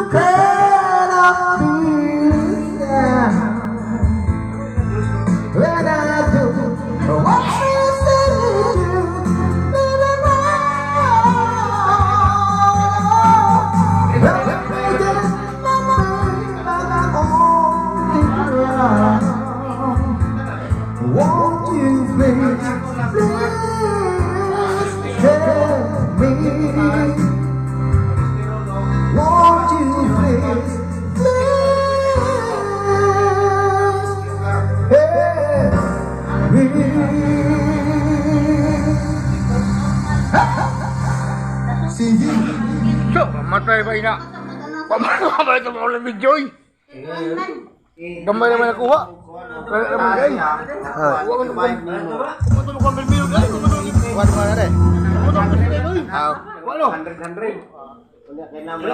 cannot feel down when I do what you say you baby, won't you please, help me? Won't you please, help me? See you. So, matay ba ina? Pamatay ito mo ulit Joy. Gamay naman nakuha. Kaya naman gay. Huwag mo matulog kang bilbil gay. What about it? Matulog kang bilbil gay. How? Walo. 100.